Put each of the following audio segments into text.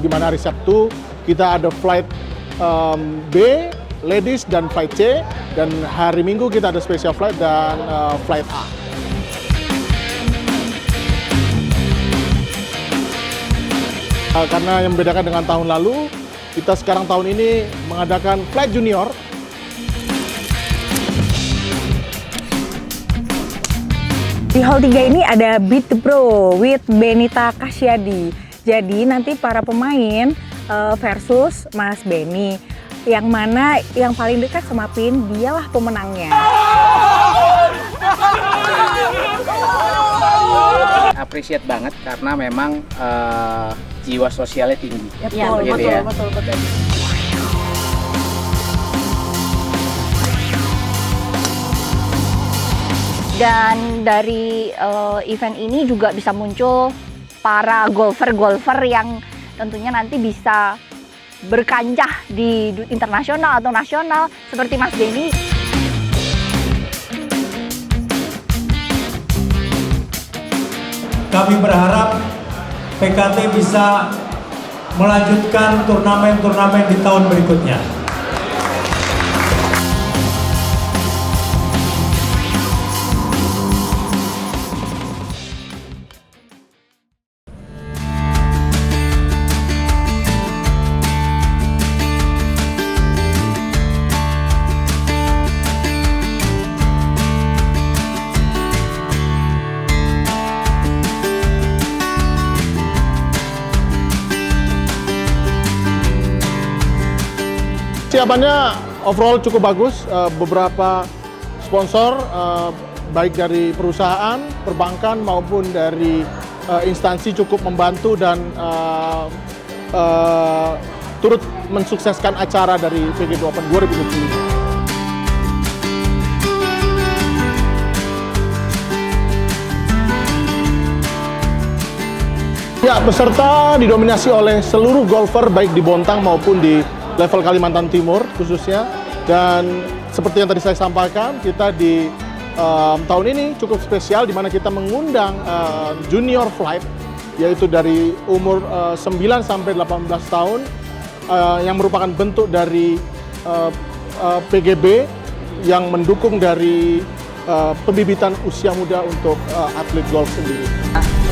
di mana hari Sabtu kita ada flight B, ladies, dan flight C, dan hari Minggu kita ada special flight dan flight A. Karena yang membedakan dengan tahun lalu, kita sekarang tahun ini mengadakan flight junior. Di hall 3 ini ada Beat the Pro with Benita Kasyadi. Jadi nanti para pemain versus Mas Benny. Yang mana yang paling dekat sama pin, dialah pemenangnya. Appreciate banget karena memang jiwa sosialnya tinggi. Ya, betul. Dan dari event ini juga bisa muncul para golfer yang tentunya nanti bisa berkancah di internasional atau nasional seperti Mas Benny. Kami berharap PKT bisa melanjutkan turnamen-turnamen di tahun berikutnya. Persiapannya overall cukup bagus, beberapa sponsor baik dari perusahaan, perbankan maupun dari instansi cukup membantu dan turut mensukseskan acara dari PGB Open 2025. Ya, peserta didominasi oleh seluruh golfer baik di Bontang maupun di level Kalimantan Timur khususnya, dan seperti yang tadi saya sampaikan, kita di tahun ini cukup spesial di mana kita mengundang junior flight, yaitu dari umur 9 sampai 18 tahun yang merupakan bentuk dari PGB yang mendukung dari pembibitan usia muda untuk atlet golf sendiri.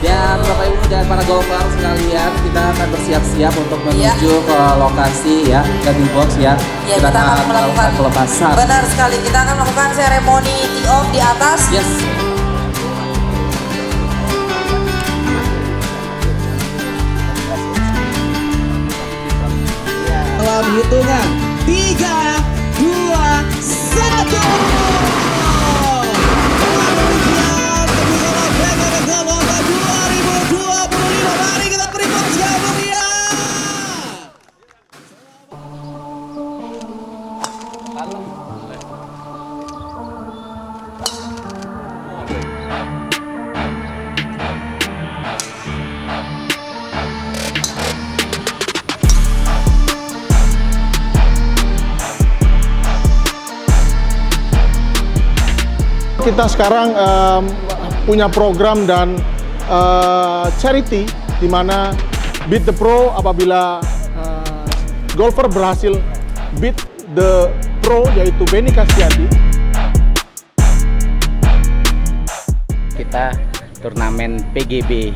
Dan Bapak Ibu dan para golfer sekalian, kita akan bersiap-siap untuk menuju ke lokasi ya, landing box ya. Kita akan melakukan pelepasan. Benar sekali, kita akan melakukan seremoni tee off di atas. Yes. Dalam hitungan 3, 2, 1. Kita sekarang punya program dan charity di mana Beat the Pro apabila golfer berhasil beat the pro yaitu Benny Kasyadi. Kita turnamen PGB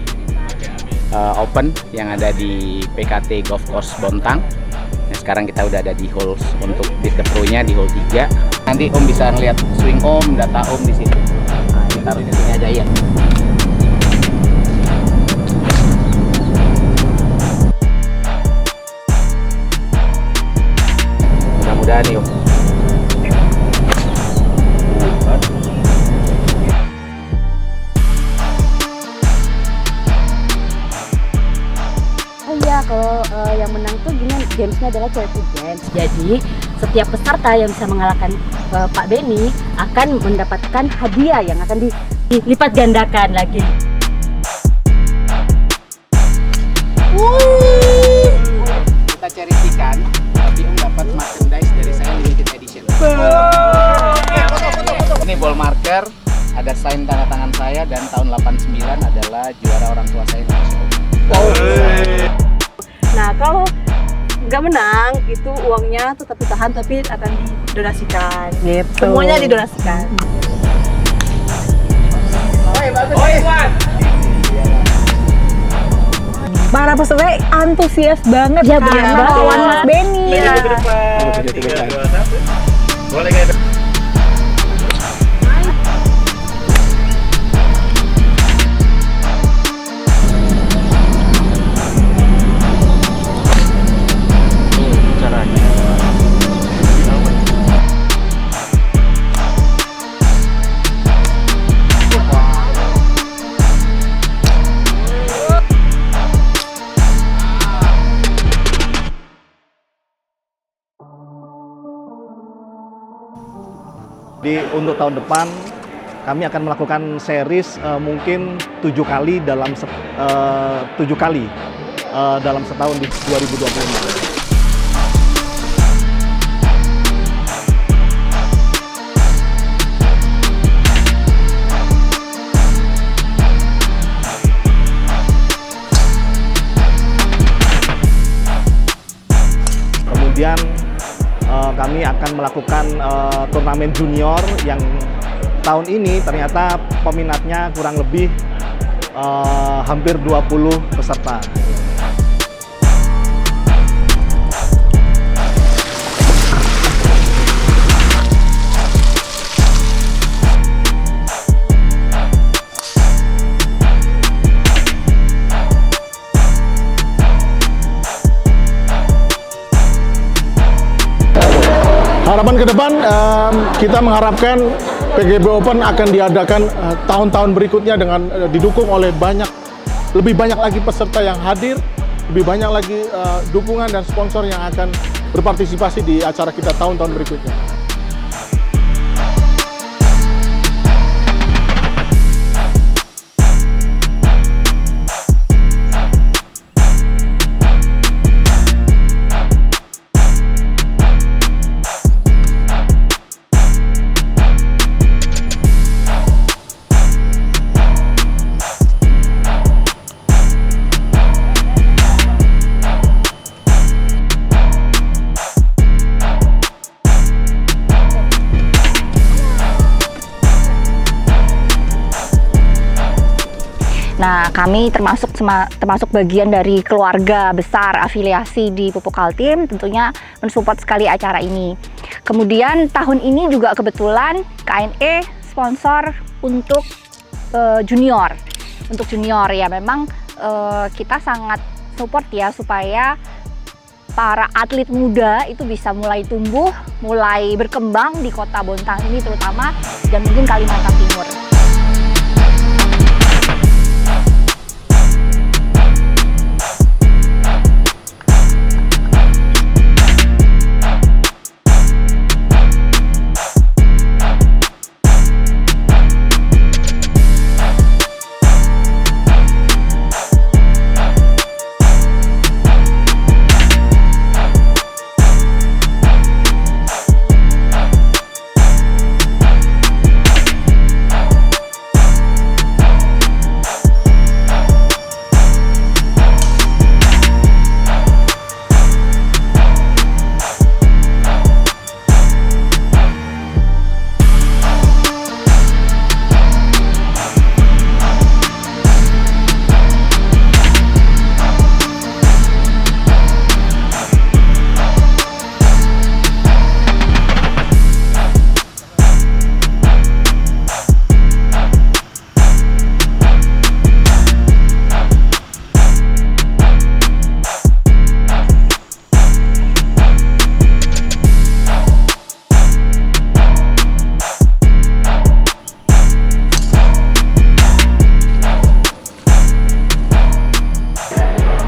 Open yang ada di PKT Golf Course Bontang. Nah, sekarang kita udah ada di hole untuk Beat the Pro-nya di hole 3. Nanti Om bisa ngeliat swing Om, data Om di situ. Nah, ini taruh di sini aja ya. Mudah-mudahan nih Om. Oh iya, kalau yang menang tuh gini, gamesnya adalah charity games. Jadi setiap peserta yang bisa mengalahkan Pak Benny akan mendapatkan hadiah yang akan dilipat gandakan lagi. Kita charity-kan, tapi Om dapat merchandise dari saya limited edition. Ini ball marker, ada sign tanda tangan saya, dan tahun 89 adalah juara orang tua saya Indonesia. Nah, kalau nggak menang, itu uangnya tetap ditahan tapi akan didonasikan. Gitu. Semuanya didonasikan. Para peserta antusias banget Ya, karena bener banget. lawan Mas Benny. Iya. Untuk tahun depan kami akan melakukan series mungkin 7 kali dalam setahun di 2025. Kemudian kami akan melakukan turnamen junior yang tahun ini ternyata peminatnya kurang lebih hampir 20 peserta. Harapan ke depan, kita mengharapkan PGB Open akan diadakan tahun-tahun berikutnya dengan didukung oleh lebih banyak lagi peserta yang hadir, lebih banyak lagi dukungan dan sponsor yang akan berpartisipasi di acara kita tahun-tahun berikutnya. Nah, kami termasuk bagian dari keluarga besar afiliasi di Pupuk Kaltim, tentunya mensupport sekali acara ini. Kemudian tahun ini juga kebetulan KNE sponsor untuk junior. Untuk junior ya memang kita sangat support ya supaya para atlet muda itu bisa mulai tumbuh, mulai berkembang di Kota Bontang ini terutama dan mungkin Kalimantan Timur.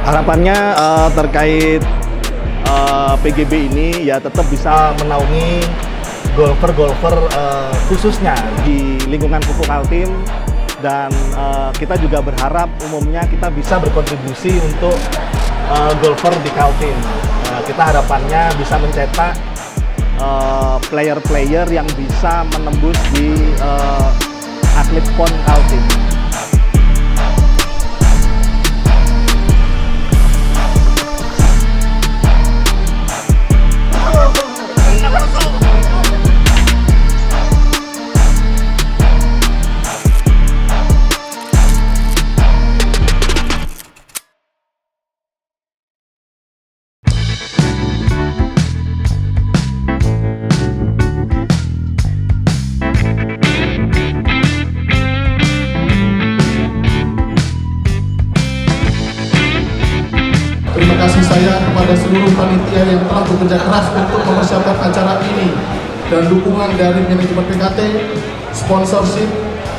Harapannya terkait PGB ini ya tetap bisa menaungi golfer-golfer khususnya di lingkungan Pupuk Kaltim, dan kita juga berharap umumnya kita bisa berkontribusi untuk golfer di Kaltim. Kita harapannya bisa mencetak player-player yang bisa menembus di atlet PON Kaltim. panitia yang telah bekerja keras untuk mempersiapkan acara ini, dan dukungan dari manajemen PKT, sponsorship,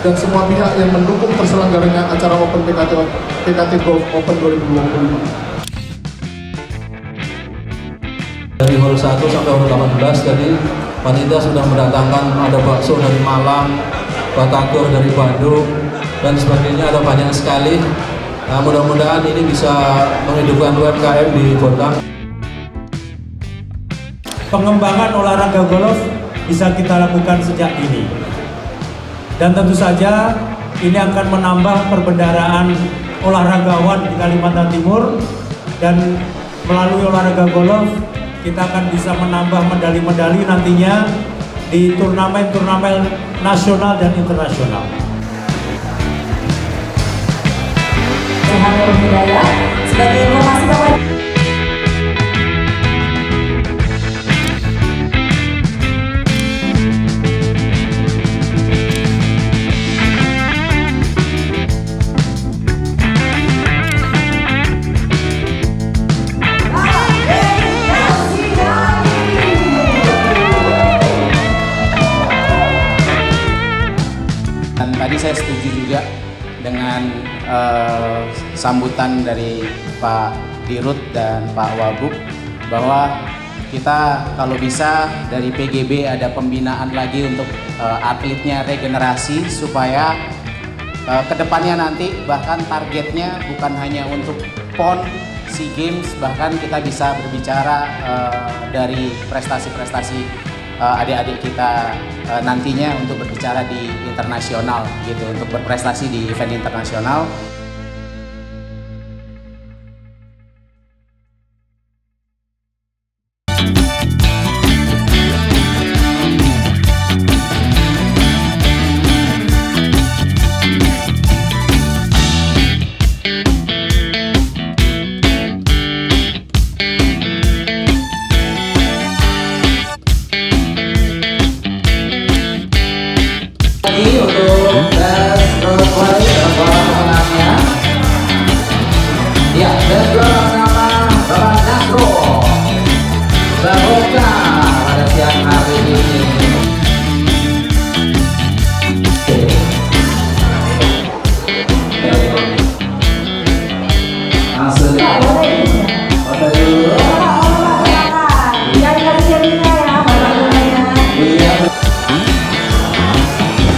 dan semua pihak yang mendukung terselenggaranya acara Open PKT Golf Open 2025. Dari hall 1 sampai hall 18 tadi panitia sudah mendatangkan ada bakso dari Malang, batagor dari Bandung, dan sebagainya, ada banyak sekali. Nah, mudah-mudahan ini bisa menghidupkan UMKM di Bontang. Pengembangan olahraga golf bisa kita lakukan sejak dini. Dan tentu saja ini akan menambah perbendaharaan olahragawan di Kalimantan Timur, dan melalui olahraga golf kita akan bisa menambah medali-medali nantinya di turnamen-turnamen nasional dan internasional. Sebagai informasi kepada Dan tadi saya setuju juga dengan sambutan dari Pak Dirut dan Pak Wagub bahwa kita kalau bisa dari PGB ada pembinaan lagi untuk atletnya regenerasi supaya kedepannya nanti bahkan targetnya bukan hanya untuk PON, SEA Games, bahkan kita bisa berbicara dari prestasi-prestasi adik-adik kita nantinya untuk berbicara di internasional gitu, untuk berprestasi di event internasional. Untuk best road play pemenangnya, ya, best road nama Bapak Nasro Bahoka pada siang hari ini. Langsung foto dulu.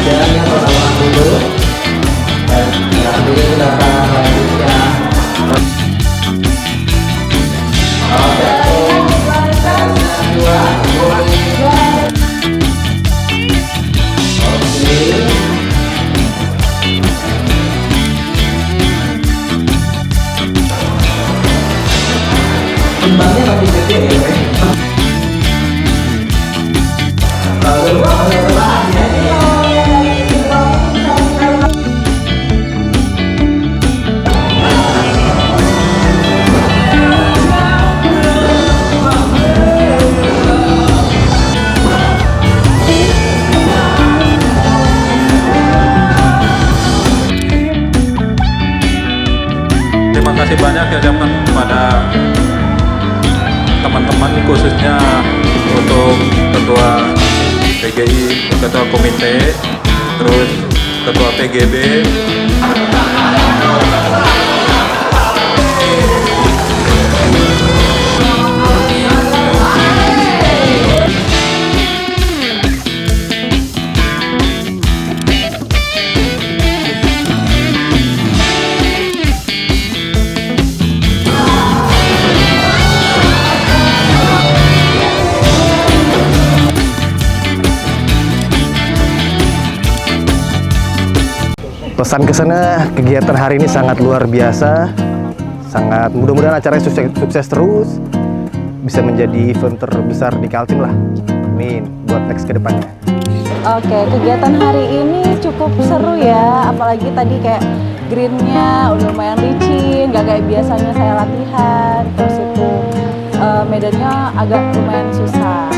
Jalannya perlawanan dulu, dan nanti kita akan lanjutnya. Oke, dua, kembangnya lebih gede ya. Terima kasih banyak ya ucapkan kepada teman-teman, khususnya untuk ketua PGI, ketua komite, terus ketua PGB. Pesan kesana, kegiatan hari ini sangat luar biasa, sangat mudah-mudahan acaranya sukses terus, bisa menjadi event terbesar di Kaltim lah. Amin, buat next ke depannya. Oke, kegiatan hari ini cukup seru ya, apalagi tadi kayak greennya udah lumayan licin, gak kayak biasanya saya latihan, terus itu medannya agak lumayan susah.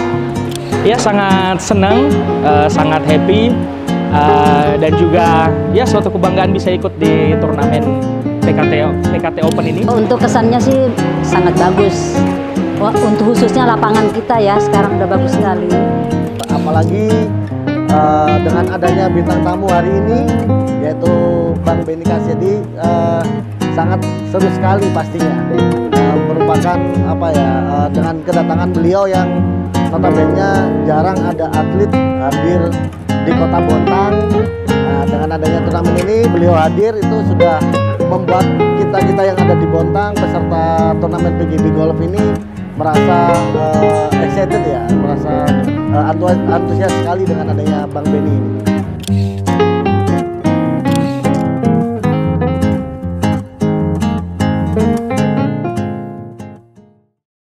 Ya sangat senang, sangat happy, dan juga ya suatu kebanggaan bisa ikut di turnamen PKT Open ini. Untuk kesannya sih sangat bagus, untuk khususnya lapangan kita ya sekarang udah bagus sekali. Apalagi dengan adanya bintang tamu hari ini yaitu Bang Benny Kasyadi, sangat seru sekali pastinya. Merupakan apa ya, dengan kedatangan beliau yang notabene jarang ada atlet hadir di Kota Bontang. Nah, dengan adanya turnamen ini beliau hadir itu sudah membuat kita yang ada di Bontang peserta turnamen PGB Golf ini merasa excited ya, merasa antusias sekali dengan adanya Bang Benny ini.